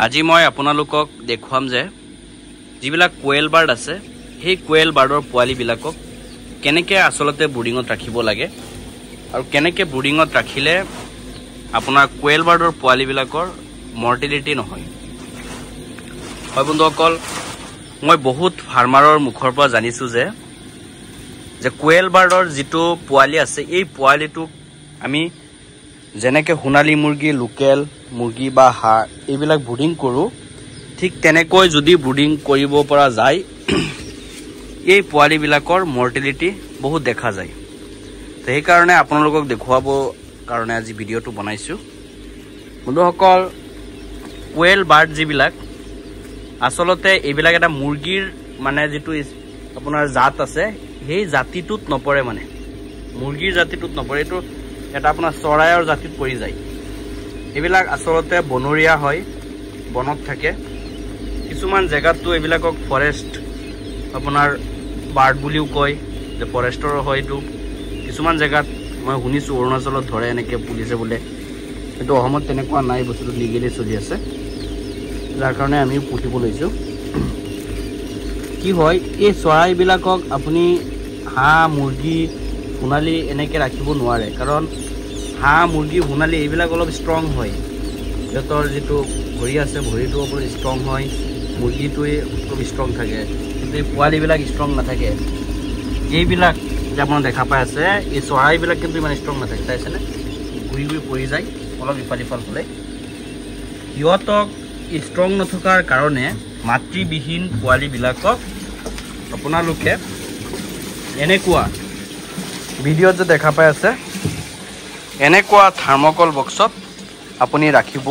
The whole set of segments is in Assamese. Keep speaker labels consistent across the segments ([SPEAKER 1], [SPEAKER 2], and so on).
[SPEAKER 1] আজি মই আপোনালোকক দেখুৱাম যে যিবিলাক কোয়েল বাৰ্ড আছে সেই কোয়েল বাৰ্ডৰ পোৱালিবিলাকক কেনেকৈ আচলতে ব্ৰুডিঙত ৰাখিব লাগে আৰু কেনেকৈ ব্ৰুডিঙত ৰাখিলে আপোনাৰ কোয়েল বাৰ্ডৰ পোৱালিবিলাকৰ মৰ্টেলিটি নহয়। হয় বন্ধুসকল, মই বহুত ফাৰ্মাৰৰ মুখৰ পৰা জানিছোঁ যে কোয়েল বাৰ্ডৰ যিটো পোৱালি আছে এই পোৱালিটোক আমি যেনেকৈ সোণালী মুৰ্গী, লোকেল মুৰ্গী বা হাঁহ এইবিলাক ব্ৰুডিং কৰোঁ, ঠিক তেনেকৈ যদি ব্ৰুডিং কৰিব পৰা যায় এই পোৱালিবিলাকৰ মৰ্টেলিটি বহুত দেখা যায়। তো সেইকাৰণে আপোনালোকক দেখুৱাব কাৰণে আজি ভিডিঅ'টো বনাইছোঁ। বন্ধুসকল, কোয়েল বাৰ্ড যিবিলাক আচলতে এইবিলাক এটা মুৰ্গীৰ মানে যিটো আপোনাৰ জাত আছে সেই জাতিটোত নপৰে, মানে মুৰ্গীৰ জাতিটোত নপৰে, এইটো এটা আপোনাৰ চৰাইৰ জাতিত পৰি যায়। এইবিলাক আচলতে বনৰীয়া হয়, বনত থাকে। কিছুমান জেগাততো এইবিলাকক ফৰেষ্ট আপোনাৰ বাৰ্ড বুলিও কয়, যে ফৰেষ্টৰ হয় এইটো। কিছুমান জেগাত মই শুনিছোঁ অৰুণাচলত ধৰে এনেকৈ পুলিচে বোলে, কিন্তু অসমত তেনেকুৱা নাই, বস্তুটো লিগেলি চলি আছে, যাৰ কাৰণে আমি পুহিব লৈছোঁ। কি হয়, এই চৰাইবিলাকক আপুনি হাঁহ, মুৰ্গী, সোণালী এনেকৈ ৰাখিব নোৱাৰে, কাৰণ হাঁহ, মুৰ্গী, সোণালী এইবিলাক অলপ ষ্ট্ৰং হয়। সিহঁতৰ যিটো ভৰি আছে ভৰিটো অলপ ষ্ট্ৰং হয়, মুৰ্গীটোৱে অলপ ষ্ট্ৰং থাকে, কিন্তু এই পোৱালিবিলাক ষ্ট্ৰং নাথাকে। এইবিলাক যে আপোনাৰ দেখা পাই আছে এই চৰাইবিলাক কিন্তু ইমান ষ্ট্ৰং নাথাকে, চাইছেনে? ঘূৰি ঘূৰি পৰি যায় অলপ ইফাল সিফাল হ'লে। সিহঁতক ষ্ট্ৰং নথকাৰ কাৰণে মাতৃবিহীন পোৱালিবিলাকক আপোনালোকে এনেকুৱা ভিডিঅ'ত যে দেখা পাই আছে এনেকুৱা থাৰ্মকল বক্সত আপুনি ৰাখিব।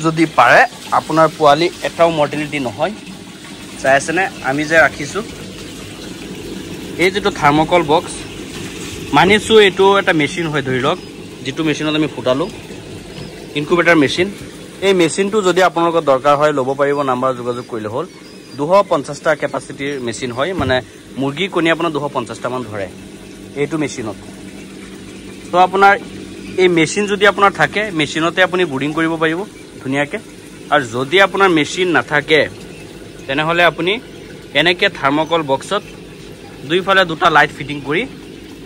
[SPEAKER 1] যদি পাৰে আপোনাৰ পোৱালি এটাও মৰ্টেলিটি নহয়। চাই আছেনে আমি যে ৰাখিছোঁ এই যিটো থাৰ্মকল বক্স, মানিছোঁ এইটো এটা মেচিন হয়, ধৰি লওক যিটো মেচিনত আমি ফুটালোঁ, ইনকুবেটাৰ মেচিন। এই মেচিনটো যদি আপোনালোকৰ দৰকাৰ হয় ল'ব পাৰিব, নাম্বাৰ যোগাযোগ কৰিলে হ'ল। 250টা কেপাচিটিৰ মেচিন হয়, মানে মুৰ্গী কণী আপোনাৰ 250টামান ধৰে এইটো মেচিনত। তো আপোনাৰ এই মেচিন যদি আপোনাৰ থাকে, মেচিনতে আপুনি ব্ৰুডিং কৰিব পাৰিব ধুনীয়াকৈ। আৰু যদি আপোনাৰ মেচিন নাথাকে তেনেহ'লে আপুনি এনেকৈ থাৰ্মকল বক্সত দুইফালে দুটা লাইট ফিটিং কৰি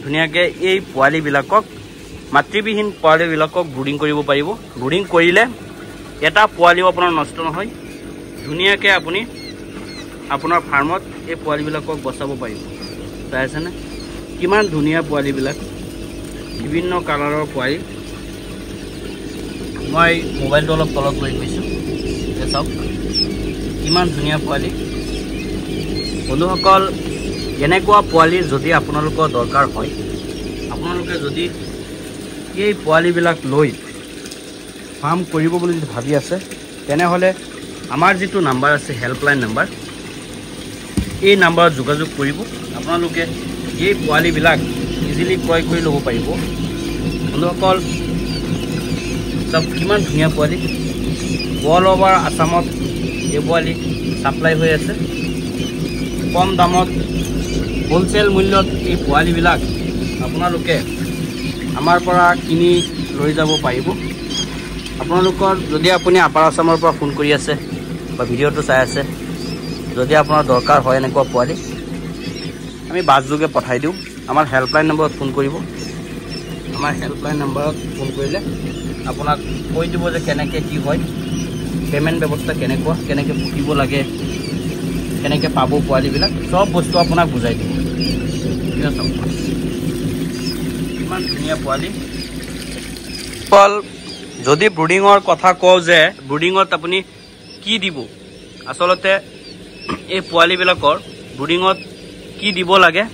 [SPEAKER 1] ধুনীয়াকৈ এই পোৱালিবিলাকক, মাতৃবিহীন পোৱালিবিলাকক ব্ৰুডিং কৰিব পাৰিব। ব্ৰুডিং কৰিলে এটা পোৱালিও আপোনাৰ নষ্ট নহয়, ধুনীয়াকৈ আপুনি আপোনাৰ ফাৰ্মত এই পোৱালিবিলাকক বচাব পাৰিব। চাই আছেনে কিমান ধুনীয়া পোৱালিবিলাক, বিভিন্ন কালাৰৰ পোৱালি। মই মোবাইলটো অলপ তলত লৈ গৈছোঁ, চাওক কিমান ধুনীয়া পোৱালি। বন্ধুসকল, এনেকুৱা পোৱালি যদি আপোনালোকৰ দৰকাৰ হয়, আপোনালোকে যদি এই পোৱালিবিলাক লৈ ফাৰ্ম কৰিব বুলি যদি ভাবি আছে, তেনেহ'লে আমাৰ যিটো নাম্বাৰ আছে হেল্পলাইন নাম্বাৰ, এই নাম্বাৰত যোগাযোগ কৰিব। আপোনালোকে এই পোৱালিবিলাক ইজিলি ক্ৰয় কৰি ল'ব পাৰিব। বন্ধুসকল, চব কিমান ধুনীয়া পোৱালি, অল অভাৰ আছামত এই পোৱালি ছাপ্লাই হৈ আছে। কম দামত হোলচেল মূল্যত এই পোৱালিবিলাক আপোনালোকে আমাৰ পৰা কিনি লৈ যাব পাৰিব। আপোনালোকৰ যদি আপুনি আপাৰ আছামৰ পৰা ফোন কৰি আছে বা ভিডিঅ'টো চাই আছে, যদি আপোনাৰ দৰকাৰ হয় এনেকুৱা পোৱালি, আমি বাছ যোগে পঠাই দিওঁ। আমাৰ হেল্পলাইন নম্বৰত ফোন কৰিব। আমাৰ হেল্পলাইন নম্বৰত ফোন কৰিলে আপোনাক কৈ দিব যে কেনেকৈ কি হয়, পে'মেণ্ট ব্যৱস্থা কেনেকুৱা, কেনেকৈ পুহিব লাগে, কেনেকৈ পাব পোৱালিবিলাক, চব বস্তু আপোনাক বুজাই দিব। ঠিক আছে, ইমান ধুনীয়া পোৱালি। যদি ব্ৰুডিঙৰ কথা কওঁ যে ব্ৰুডিঙত আপুনি কি দিব, আচলতে এই পোৱালিবিলাকৰ ব্ৰুডিঙত কি দিব লাগে,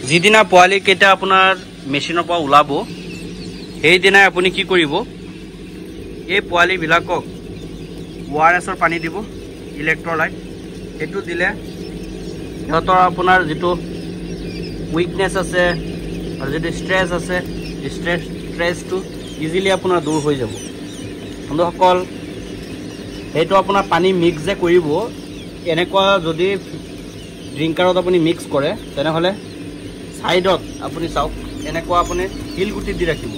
[SPEAKER 1] যিদিনা পোৱালিকেইটা আপোনাৰ মেচিনৰ পৰা ওলাব সেইদিনাই আপুনি কি কৰিব, এই পোৱালিবিলাকক ORSৰ পানী দিব, ইলেক্ট্ৰলাইট। সেইটো দিলে সিহঁতৰ আপোনাৰ যিটো উইকনেছ আছে আৰু যিটো ষ্ট্ৰেছ আছে, ষ্ট্ৰেছটো ইজিলি আপোনাৰ দূৰ হৈ যাব। বন্ধুসকল, সেইটো আপোনাৰ পানী মিক্স যে কৰিব, এনেকুৱা যদি ড্ৰিংকাৰত আপুনি মিক্স কৰে তেনেহ'লে সাইডত আপুনি চাওক এনেকুৱা আপুনি শিলগুটি দি ৰাখিব,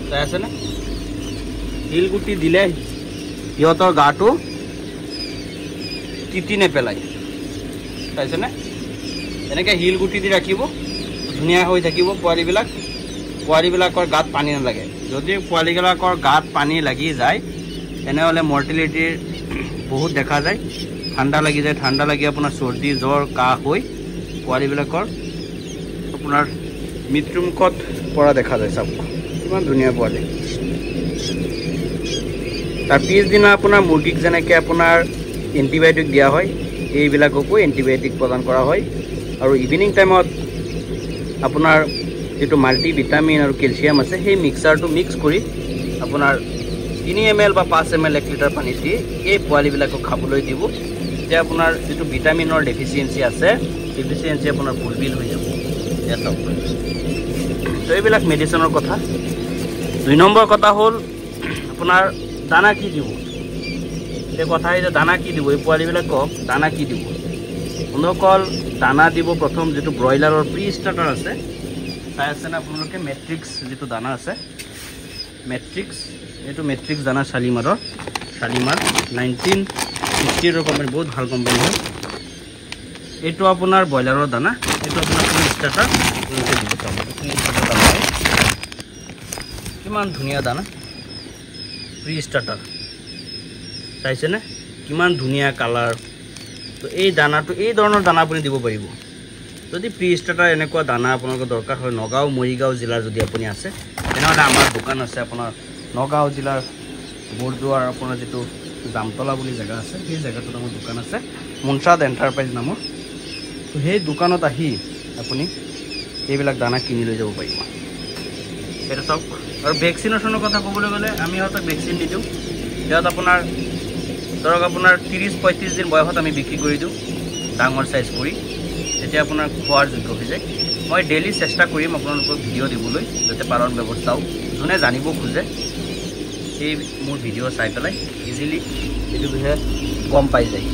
[SPEAKER 1] চাই আছেনে? শিলগুটি দিলে সিহঁতৰ গাটো তিতি নেপেলায় পাইছেনে এনেকৈ শিলগুটি দি ৰাখিব ধুনীয়া হৈ থাকিব পোৱালিবিলাকৰ গাত পানী নালাগে যদি পোৱালিবিলাকৰ গাত পানী লাগি যায় তেনেহ'লে মৰ্টেলিটিৰ বহুত দেখা যায় ঠাণ্ডা লাগি আপোনাৰ চৰ্দি জ্বৰ কাহ হৈ পোৱালিবিলাকৰ আপোনাৰ মৃত্যুমুখত পৰা দেখা যায় চাওক কিমান ধুনীয়া পোৱালি তাৰ পিছদিনা আপোনাৰ মুৰ্গীক যেনেকৈ আপোনাৰ এণ্টিবায়'টিক দিয়া হয় এইবিলাককো এণ্টিবায়'টিক প্ৰদান কৰা হয় আৰু ইভিনিং টাইমত আপোনাৰ যেটো মাল্টি ভিটামিন আৰু কেলছিয়াম আছে সেই মিক্সাৰটো মিক্স কৰি আপোনাৰ 3 ml বা 5 ml 1 লিটাৰ পানী দি এই পোৱালিবিলাকক খাবলৈ দিব যে আপোনাৰ যেটো ভিটামিনৰ ডেফিচিয়েন্সি আছে ডেফিচিয়েন্সি আপোনাৰ ফুলফিল হৈ যাব এসব তো এইবিলাক মেডিচিনৰ কথা 2 নম্বৰ কথা হ'ল আপোনাৰ দানা কি দিব এই কথা যে দানা কি দিব এই পোৱালিবিলাকক দানা কি দিব বন্ধুসকল দানা দিব প্ৰথম যেটো ব্ৰইলাৰৰ প্ৰি ষ্টাৰ্টাৰ আছে চাই আছে না আপোনালোকে মেট্ৰিক্স যেটো দানা আছে মেট্ৰিক্স এইটো মেট্ৰিক্স দানা শালিমাৰ 1960 ৰ কোম্পানী বহুত ভাল কোম্পানী হয় এইটো আপোনাৰ ব্ৰইলাৰৰ দানা এইটো আপোনাৰ প্ৰি ষ্টাৰ্টাৰ এনেকৈ দিব প্ৰি ষ্টাৰ্টাৰ দানা কিমান ধুনীয়া দানা প্ৰি ষ্টাৰ্টাৰ চাইছেনে কিমান ধুনীয়া কালাৰ তো এই দানাটো এই ধৰণৰ দানা আপুনি দিব পাৰিব যদি প্ৰি ষ্টাৰ্টাৰ এনেকুৱা দানা আপোনালোকৰ দৰকাৰ হয় নগাঁও মৰিগাঁও জিলাৰ যদি আপুনি আছে তেনেহ'লে আমাৰ দোকান আছে আপোনাৰ নগাঁও জিলাৰ বৰদুৱাৰ আপোনাৰ যেটো জামতলা বুলি জেগা আছে সেই জেগাটোত আমাৰ দোকান আছে মুনচাদ এণ্টাৰপ্ৰাইজ নামৰ তো সেই দোকানত আহি আপুনি এইবিলাক দানা কিনি লৈ যাব পাৰিব এটা চাওক আৰু ভেকচিনেশ্যনৰ কথা ক'বলৈ গ'লে আমি সিহঁতক ভেকচিন দি দিওঁ ইয়াত আপোনাৰ ধৰক আপোনাৰ 30-35 দিন বয়সত আমি বিক্ৰী কৰি দিওঁ ডাঙৰ সাইজ কৰি তেতিয়া আপোনাৰ খোৱাৰ যোগ্য হৈ যায় মই ডেইলি চেষ্টা কৰিম আপোনালোকক ভিডিঅ' দিবলৈ যাতে পালন ব্যৱস্থাও যোনে জানিব খোজে এই মোৰ ভিডিঅ' চাই পেলাই ইজিলি এইটো বিষয়ে গম পাই যায়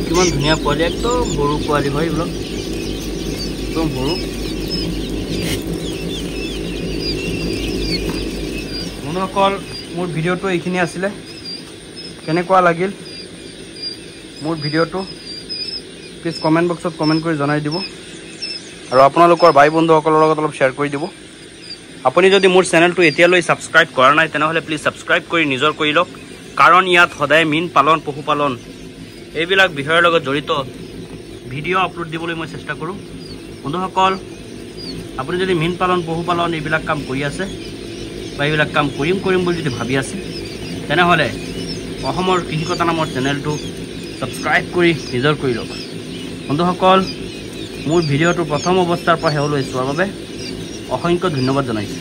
[SPEAKER 1] কিমান ধুনীয়া পোৱালি একদম সৰু পোৱালি হয় এইবিলাক একদম সৰু বন্ধুসকল মোৰ ভিডিঅ'টো এইখিনি আছিলে কেনেকুৱা লাগিল মোৰ ভিডিঅ'টো প্লিজ কমেণ্ট বক্সত কমেণ্ট কৰি জনাই দিব আৰু আপোনালোকৰ ভাই বন্ধুসকলৰ লগত অলপ শ্বেয়াৰ কৰি দিব আপুনি যদি মোৰ চেনেলটো এতিয়ালৈ ছাবস্ক্ৰাইব কৰা নাই তেনেহ'লে প্লিজ ছাবস্ক্ৰাইব কৰি নিজৰ কৰি লওক কাৰণ ইয়াত সদায় মীন পালন পশুপালন এইবিলাক বিষয়ৰ লগত জড়িত ভিডিঅ' আপলোড দিবলৈ মই চেষ্টা কৰোঁ বন্ধুসকল আপুনি যদি মীন পালন পশুপালন এইবিলাক কাম কৰি আছে বা এইবিলাক কাম কৰিম বুলি যদি ভাবি আছে তেনেহ'লে অসমৰ কৃষিকতা নামৰ চেনেলটো ছাবস্ক্ৰাইব কৰি নিজৰ কৰি লওক বন্ধুসকল মোৰ ভিডিঅ'টো প্ৰথম অৱস্থাৰ পৰা শেষলৈ চোৱাৰ বাবে অসংখ্য ধন্যবাদ জনাইছোঁ